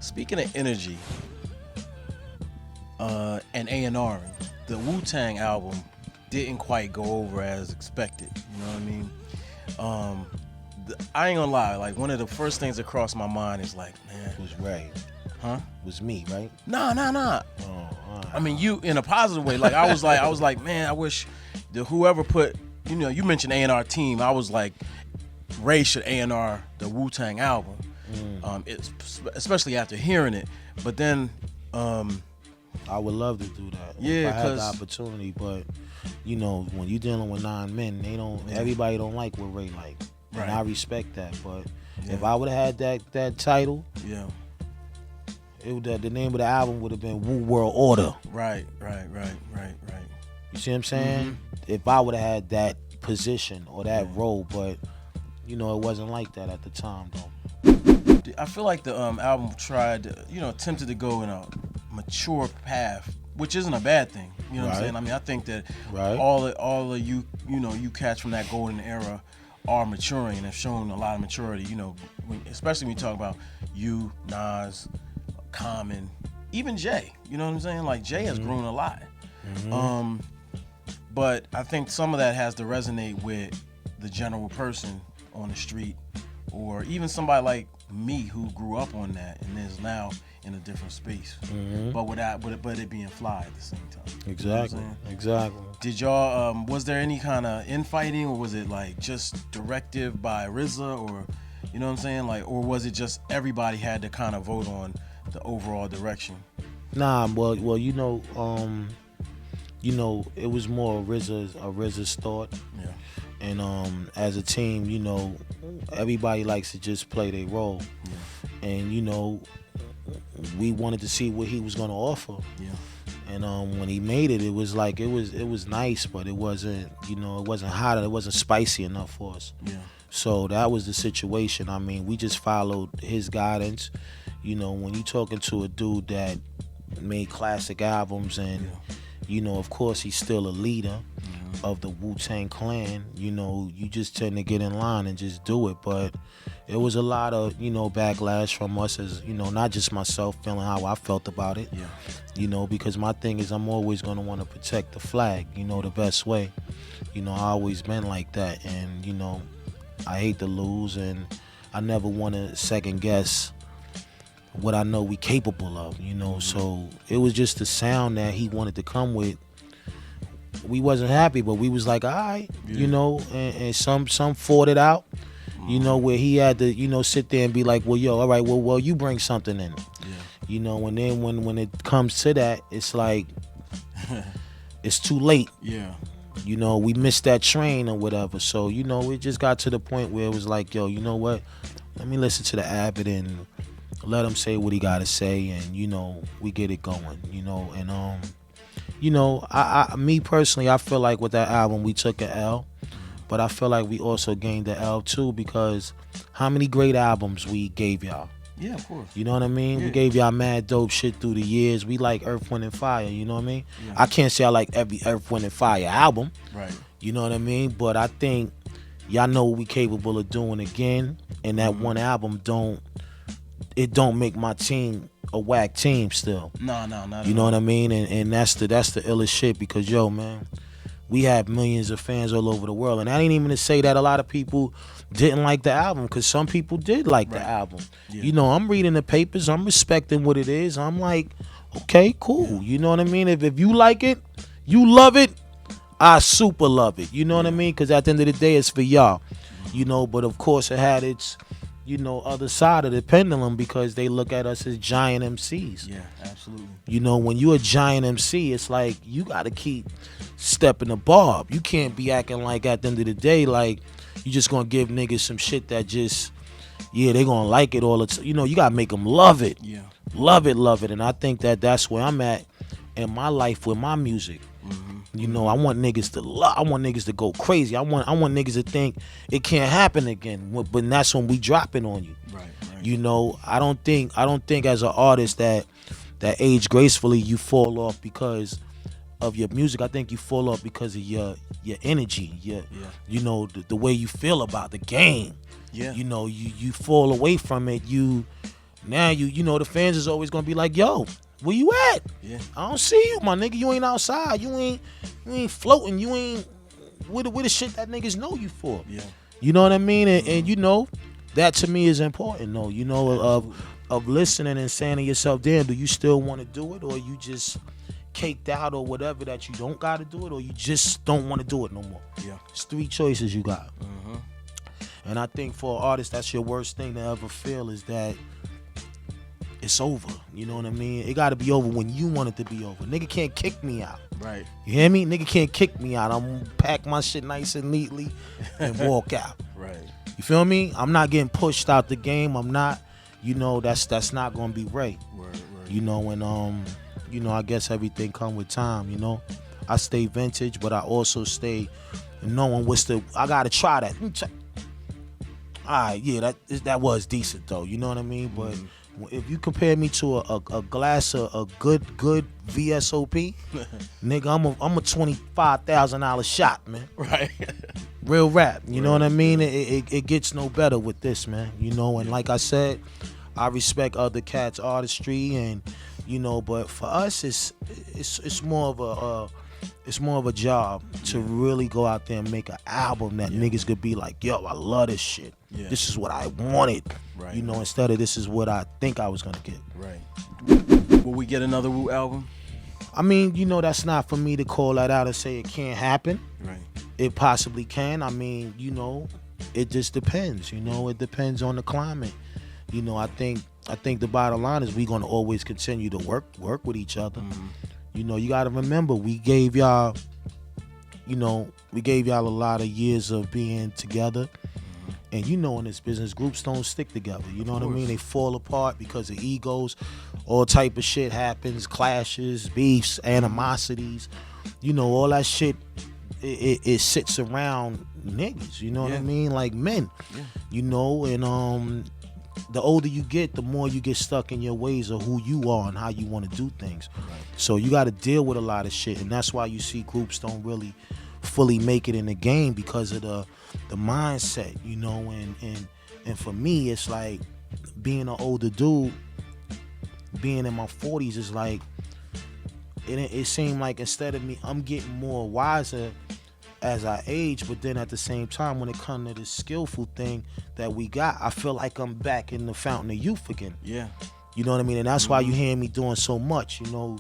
Speaking of energy, and A&R, the Wu-Tang album didn't quite go over as expected. You know what I mean? I ain't gonna lie. Like one of the first things that crossed my mind is like, man, It was Ray. huh? It was me, right? Nah. Oh, all right. I mean, you in a positive way. Like I was like, man, I wish the whoever put, you mentioned A&R team. I was like, Ray should A&R the Wu-Tang album, especially after hearing it. But then, I would love to do that. Yeah, if I had the 'cause- opportunity, but when you're dealing with 9 men, everybody don't like what Ray like. Right. And I respect that. But Yeah. if I would have had that title, yeah, the name of the album would have been Wu World Order. right. You see what I'm saying? If I would have had that position or that role, but it wasn't like that at the time though. I feel like the album tried to, attempted to go in a mature path, which isn't a bad thing. You know what I'm Right. saying? I mean, I think that Right. all of you cats from that golden era are maturing and have shown a lot of maturity. Especially when you talk about you, Nas, Common, even Jay. You know what I'm saying? Like Jay has grown a lot. But I think some of that has to resonate with the general person on the street, or even somebody like me who grew up on that and is now in a different space, but it being fly at the same time. Exactly. You know what I'm saying? Exactly. Did y'all? Was there any kind of infighting, or was it like just directive by RZA, or you know what I'm saying? Like, or was it just everybody had to kind of vote on the overall direction? Nah, well, it was more RZA's thought. Yeah. And as a team, everybody likes to just play their role. Yeah. And we wanted to see what he was gonna offer. Yeah. And when he made it, it was like it was nice, but it wasn't hot, it wasn't spicy enough for us. Yeah. So that was the situation. I mean, we just followed his guidance. When you talking to a dude that made classic albums and of course he's still a leader of the Wu-Tang Clan, you just tend to get in line and just do it. But it was a lot of, backlash from us as, not just myself feeling how I felt about it. Yeah. Because my thing is I'm always going to want to protect the flag, the best way. I always been like that. And, I hate to lose, and I never want to second guess what I know we capable of, So it was just the sound that he wanted to come with. We wasn't happy, but we was like, all right, and some fought it out, where he had to, sit there and be like, well, yo, all right, well, you bring something in. Yeah. And then when it comes to that, it's like, it's too late. Yeah. We missed that train or whatever. So, it just got to the point where it was like, yo, you know what? Let me listen to the Abbott and let him say what he got to say, and, we get it going, and, me personally, I feel like with that album, we took an L, but I feel like we also gained the L too, because how many great albums we gave y'all? Yeah, of course. You know what I mean? Yeah. We gave y'all mad dope shit through the years. We like Earth, Wind, and Fire, you know what I mean? Yeah. I can't say I like every Earth, Wind, and Fire album, Right. you know what I mean? But I think y'all know what we capable of doing again, and that one album don't make my team a whack team still. No, not You know what I mean? And that's the illest shit, because yo, man, we have millions of fans all over the world. And I ain't even to say that a lot of people didn't like the album, because some people did like the album. Yeah. I'm reading the papers, I'm respecting what it is. I'm like, okay, cool. You know what I mean? If you like it, you love it, I super love it. You know what I mean? Because at the end of the day, it's for y'all. But of course it had its other side of the pendulum, because they look at us as giant MCs. Yeah, absolutely. When you a giant MC, it's like you gotta keep stepping the bar up. You can't be acting like at the end of the day, like you just gonna give niggas some shit that just, they gonna like it all the time. You gotta make them love it. Yeah. Love it. And I think that's where I'm at in my life with my music. I want niggas to love. I want niggas to go crazy. I want niggas to think it can't happen again. But that's when we dropping on you. Right. I don't think as an artist that age gracefully you fall off because of your music. I think you fall off because of your energy, the way you feel about the game. Yeah. You fall away from it. You Now you know the fans is always gonna be like, yo, where you at? Yeah. I don't see you, my nigga. You ain't outside. You ain't floating. You ain't with the shit that niggas know you for. Yeah. You know what I mean? And you know, that to me is important though. You know, of listening and saying to yourself, damn, do you still want to do it, or you just caked out or whatever that you don't got to do it, or you just don't want to do it no more. Yeah. It's 3 choices you got. Mm-hmm. And I think for an artist, that's your worst thing to ever feel, is that it's over. You know what I mean? It got to be over when you want it to be over. Nigga can't kick me out. Right. You hear me? Nigga can't kick me out. I'm gonna pack my shit nice and neatly and walk out. Right. You feel me? I'm not getting pushed out the game. I'm not, you know, that's not gonna be right. Right. You know, and you know, I guess everything come with time, you know. I stay vintage, but I also stay knowing I gotta try that. Alright, yeah, that was decent though, you know what I mean? But if you compare me to a glass of a good VSOP, nigga, I'm a $25,000 shot, man. Right. Real rap, you know what I mean? It gets no better with this, man. You know, and like I said, I respect other cats' artistry, and you know, but for us, it's more of a job to really go out there and make an album that niggas could be like, yo, I love this shit. Yeah. This is what I wanted. Right. You know, instead of this is what I think I was gonna get. Right. Will we get another Wu album? I mean, you know, that's not for me to call that out and say it can't happen. Right. It possibly can. I mean, you know, it just depends. You know, it depends on the climate. You know, I think the bottom line is we're gonna always continue to work with each other. Mm-hmm. You know, you gotta remember we gave y'all a lot of years of being together. And you know, in this business, groups don't stick together. You know what I mean? They fall apart because of egos. All type of shit happens, clashes, beefs, animosities. You know, all that shit, it sits around niggas. You know what I mean? Like men. Yeah. You know, and the older you get, the more you get stuck in your ways of who you are and how you want to do things. Right. So you got to deal with a lot of shit, and that's why you see groups don't really fully make it in the game, because of the mindset, you know. And for me, it's like being an older dude, being in my 40s, is like it seemed like instead of me, I'm getting more wiser as I age, but then at the same time, when it comes to this skillful thing that we got, I feel like I'm back in the fountain of youth again. Yeah. You know what I mean? And that's why you hear me doing so much, you know,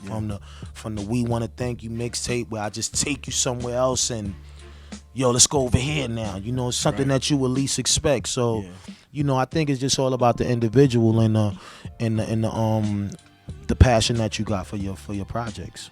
from the We Wanna Thank You mixtape, where I just take you somewhere else and, yo, let's go over here now. You know, something that you would least expect. So, you know, I think it's just all about the individual and the passion that you got for your projects.